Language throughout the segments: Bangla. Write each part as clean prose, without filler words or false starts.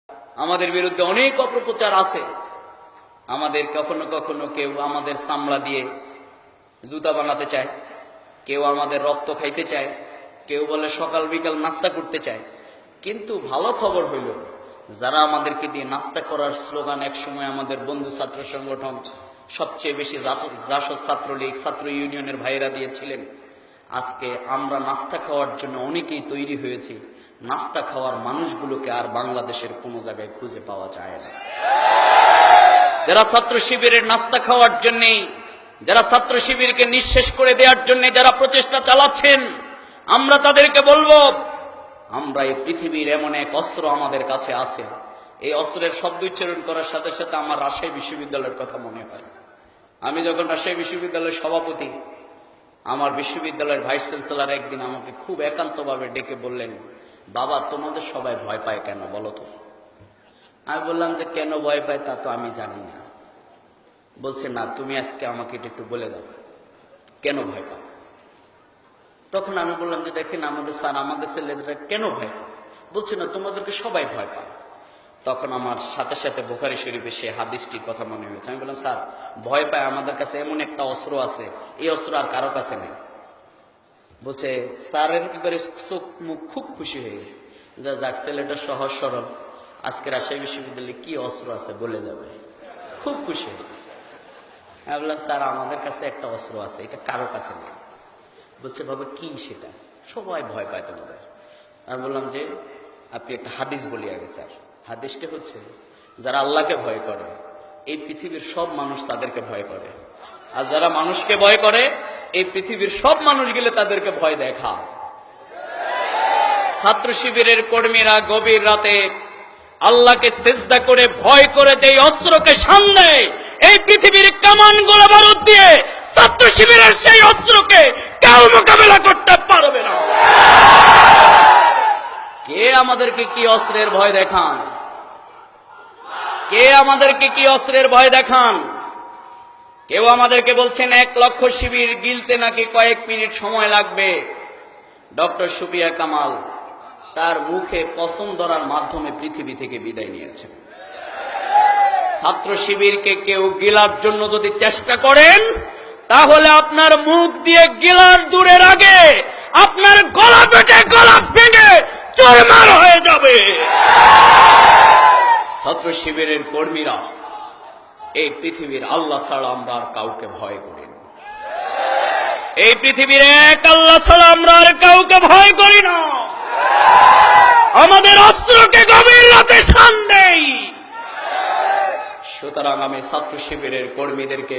আমাদের বিরুদ্ধে অনেক অপপ্রচার আছে। আমাদের কখনো কখনো কেউ আমাদের চামড়া দিয়ে জুতা বানাতে চায়, কেউ আমাদের রক্ত খাইতে চায়, কেউ বলে সকাল বিকাল নাস্তা করতে চায়। কিন্তু ভালো খবর হইল, যারা আমাদেরকে দিয়ে নাস্তা করার স্লোগান একসময় আমাদের বন্ধু ছাত্র সংগঠন, সবচেয়ে বেশি জাসদ ছাত্রলীগ, ছাত্র ইউনিয়নের ভাইয়েরা দিয়েছিলেন, আজকে আমরা নাস্তা খাওয়ার জন্য অনেকেই তৈরি হয়েছি। নাস্তা খাওয়ার মানুষগুলোকে আর বাংলাদেশের কোনো জায়গায় খুঁজে পাওয়া যায় না। যারা ছাত্র শিবিরের নাস্তা খাওয়ার জন্যে, যারা ছাত্র শিবিরকে নিঃশেষ করে দেওয়ার জন্য যারা প্রচেষ্টা চালাচ্ছেন, আমরা তাদেরকে বলবো, আমরা এই পৃথিবীর এমন এক অস্ত্র আমাদের কাছে আছে। এই অস্ত্রের শব্দ উচ্চারণ করার সাথে সাথে আমার রাজশাহী বিশ্ববিদ্যালয়ের কথা মনে হয়। আমি যখন রাজশাহী বিশ্ববিদ্যালয়ের সভাপতি, আমার বিশ্ববিদ্যালয়ের ভাইস চ্যান্সেলর একদিন আমাকে খুব একান্তভাবে ডেকে বললেন, বাবা তোমাদের সবাই ভয় পায় কেন বলো তো? আমি বললাম যে কেন ভয় পায় তা তো আমি জানি না। বলছে না, তুমি আজকে আমাকে এটা একটু বলে দাও কেন ভয় পাও। তখন আমি বললাম যে দেখেন আমাদের স্যার, আমাদের ছেলেরা কেন ভয় পায়? বলছে না, তোমাদেরকে সবাই ভয় পায়। তখন আমার সাথে সাথে বুখারী শরীফে সে হাদিসটির কথা মনে হয়েছে। আমি বললাম, স্যার ভয় পায় আমাদের কাছে এমন একটা অস্ত্র আছে, এই অস্ত্র আর কারো কাছে নেই। বলছে স্যারের কি করে চোখ মুখ খুব খুশি হয়ে গেছে, যা যাক ছেলেটা সহজ সরল, আজকে রাজশাহী বিশ্ববিদ্যালয়ে কি অস্ত্র আছে বলে যাবে, খুব খুশি হয়ে গেছে। আমি বললাম, স্যার আমাদের কাছে একটা অস্ত্র আছে, এটা কারো কাছে নেই। বলছে বাবা কি সেটা? সবাই ভয় পায় তোমাদের। আমি বললাম যে আপনি একটা হাদিস বলি আগে স্যার। হাদিসটা হচ্ছে, যারা আল্লাহকে ভয় করে এই পৃথিবীর সব মানুষ তাদেরকে ভয় করে, আর যারা মানুষকে ভয় করে এই পৃথিবীর সব মানুষ গেলে তাদেরকে ভয় দেখা। ছাত্র শিবিরের কর্মীরা গভীর রাতে আল্লাহকে সিজদা করে ভয় করে যেই অস্ত্রকে সামনে এই পৃথিবীর কামান গোলা বারুদ দিয়ে ছাত্র শিবিরের সেই অস্ত্রকে কেউ মোকাবেলা করতে পারবে না। কে আমাদেরকে কি অস্ত্রের ভয় দেখান? কে আমাদেরকে কি অস্ত্রের ভয় দেখান? কেউ আমাদেরকে বলছেন 1 লক্ষ শিবির গিলতে নাকি কয়েক মিনিট সময় লাগবে। ডক্টর সুফিয়া কামাল তার মুখে পছন্দ ধরার মাধ্যমে পৃথিবী থেকে বিদায় নিয়েছেন। ছাত্র শিবিরকে কেউ গিলার জন্য যদি চেষ্টা করেন, তাহলে আপনার মুখ দিয়ে গিলার দূরের আগে আপনার গলা পেটে গলা ভেঙে চুরমার হয়ে যাবে। ছাত্র শিবিরের কর্মীরা এই পৃথিবীর আল্লাহ ছাড়া আমরা আর কাউকে ভয় করি না। এই পৃথিবীর এক আল্লাহ ছাড়া আমরা আর কাউকে ভয় করি না। আমাদের অস্ত্রকে গভীর রাতে শান দেই। সুতরাং আমি ছাত্র শিবিরের কর্মীদেরকে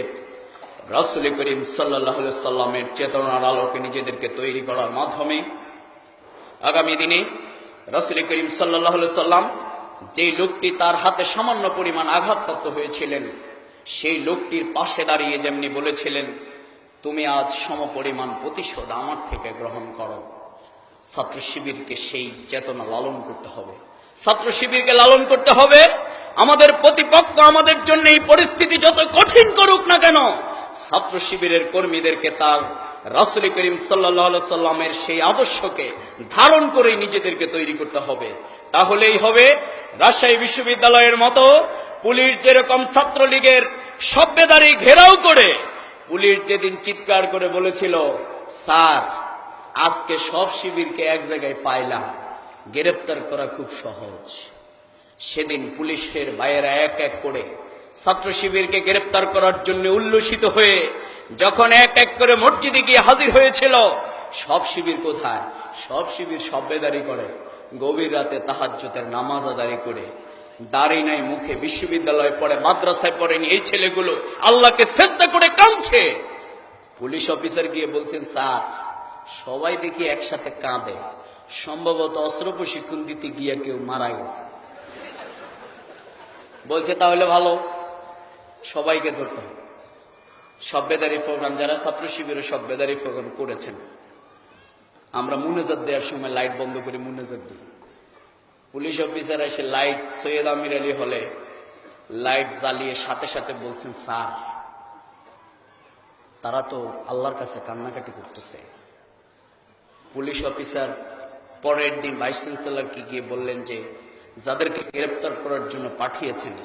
রাসূল করিম সাল্লাল্লাহু আলাইহি সাল্লামের চেতনার আলোকে নিজেদেরকে তৈরি করার মাধ্যমে আগামী দিনে রাসূল করিম সাল্লাল্লাহু আলাইহি সাল্লাম যে লোকটি তার হাতে সামান্য পরিমাণ আঘাতপ্রাপ্ত হয়েছিলেন, সেই লোকটির পাশে দাঁড়িয়ে যেমনি বলেছিলেন, তুমি আজ সমপরিমাণ প্রতিশোধ আমার থেকে গ্রহণ করো। ছাত্র শিবিরকে সেই চেতনা লালন করতে হবে, ছাত্র শিবিরকে লালন করতে হবে। আমাদের প্রতিপক্ষ আমাদের জন্য এই পরিস্থিতি যত কঠিন করুক না কেন, ছাত্র শিবিরের কর্মীদেরকে তার রাসূল করিম সাল্লাল্লাহু আলাইহি সাল্লামের সেই আদর্শকে ধারণ করে নিজেদেরকে তৈরি করতে হবে। তাহলেই হবে রাজশাহী বিশ্ববিদ্যালয়ের মতো পুলিশ যেরকম ছাত্রলীগের সভ্যদারি ঘেরাও করে, পুলিশ যেদিন চিৎকার করে বলেছিল, স্যার আজকে সব শিবিরকে এক জায়গায় পাইলাম, গ্রেপ্তার করা খুব সহজ। সেদিন পুলিশের ভাইয়েরা এক এক করে ছাত্র শিবিরকে গ্রেপ্তার করার জন্য উল্লসিত হয়ে যখন এক এক করে মসজিদে গিয়ে হাজির হয়েছিল, সব শিবির কোথায়? সব শিবির সভ্যদারি করে, গভীর রাতে তাহাজ্জুদের নামাজ আদায় করে, দাড়ি নাই মুখে, বিশ্ববিদ্যালয়ে পড়ে, মাদ্রাসায় পড়েনি, এই ছেলেগুলো আল্লাহকে সিজদা করে কাঁদছে। পুলিশ অফিসার গিয়ে বলছেন, স্যার সবাই দেখি একসাথে কাঁদে, সম্ভবত অস্ত্র প্রশিক্ষণ দিতে গিয়ে কেউ মারা গেছে। বলছে তাহলে ভালো, সবাইকে ধরতে হবে। সভ্যদারি প্রোগ্রাম, যারা ছাত্র শিবিরে সভ্যদারি প্রোগ্রাম করেছেন, আমরা মুনাজাত দেওয়ার সময় লাইট বন্ধ করে মুনাজাত দিই। পুলিশ অফিসার এসে লাইট সৈয়দ আমির আলী হলে লাইট জ্বালিয়ে সাথে সাথে বলছেন, স্যার তারা তো আল্লাহর কাছে কান্নাকাটি করতেছে। পুলিশ অফিসার পরের দিন ভাইস চ্যান্সেলরকে গিয়ে বললেন যে যাদেরকে গ্রেপ্তার করার জন্য পাঠিয়েছেন,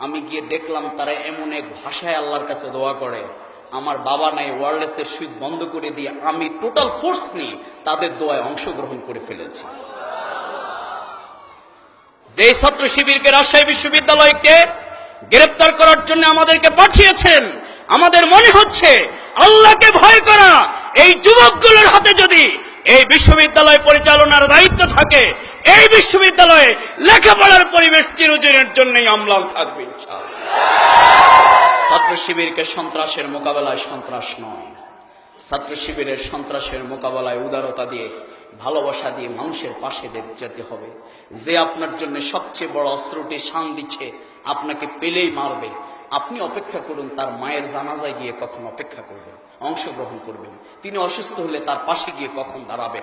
আমি গিয়ে দেখলাম তারা এমন এক ভাষায় আল্লাহর কাছে দোয়া করে, আমার বাবা নাই, ওয়্যারলেসের সুইচ বন্ধ করে দিয়ে আমি টোটাল ফোর্স নিয়ে তাদের দোয়ায় অংশগ্রহণ করে ফেলেছি। যে ছাত্র শিবিরকে রাজশাহী বিশ্ববিদ্যালয়কে গ্রেপ্তার করার জন্য আমাদেরকে পাঠিয়েছেন, আমাদের মনে হচ্ছে আল্লাহকে ভয় করা এই যুবকগুলোর হাতে যদি এই বিশ্ববিদ্যালয় পরিচালনার দায়িত্ব থাকে, এই বিশ্ববিদ্যালয়ে লেখাপড়ার পরিবেশ চিরদিনের জন্যই অম্লান থাকবে ইনশাআল্লাহ। ছাত্র শিবিরকে সন্ত্রাসের মোকাবেলায় সন্ত্রাস নয়, ছাত্র শিবিরের সন্ত্রাসের মোকাবেলায় উদারতা দিয়ে, ভালোবাসা দিয়ে মানুষের পাশে যেতে হবে। যে আপনার জন্য সবচেয়ে বড় অস্ত্রটি শান দিচ্ছে, আপনাকে পেলেই মারবে, আপনি অপেক্ষা করুন তার মায়ের জানাজায় গিয়ে কখন অপেক্ষা করবেন, অংশগ্রহণ করবেন। তিনি অসুস্থ হলে তার পাশে গিয়ে কখন দাঁড়াবেন।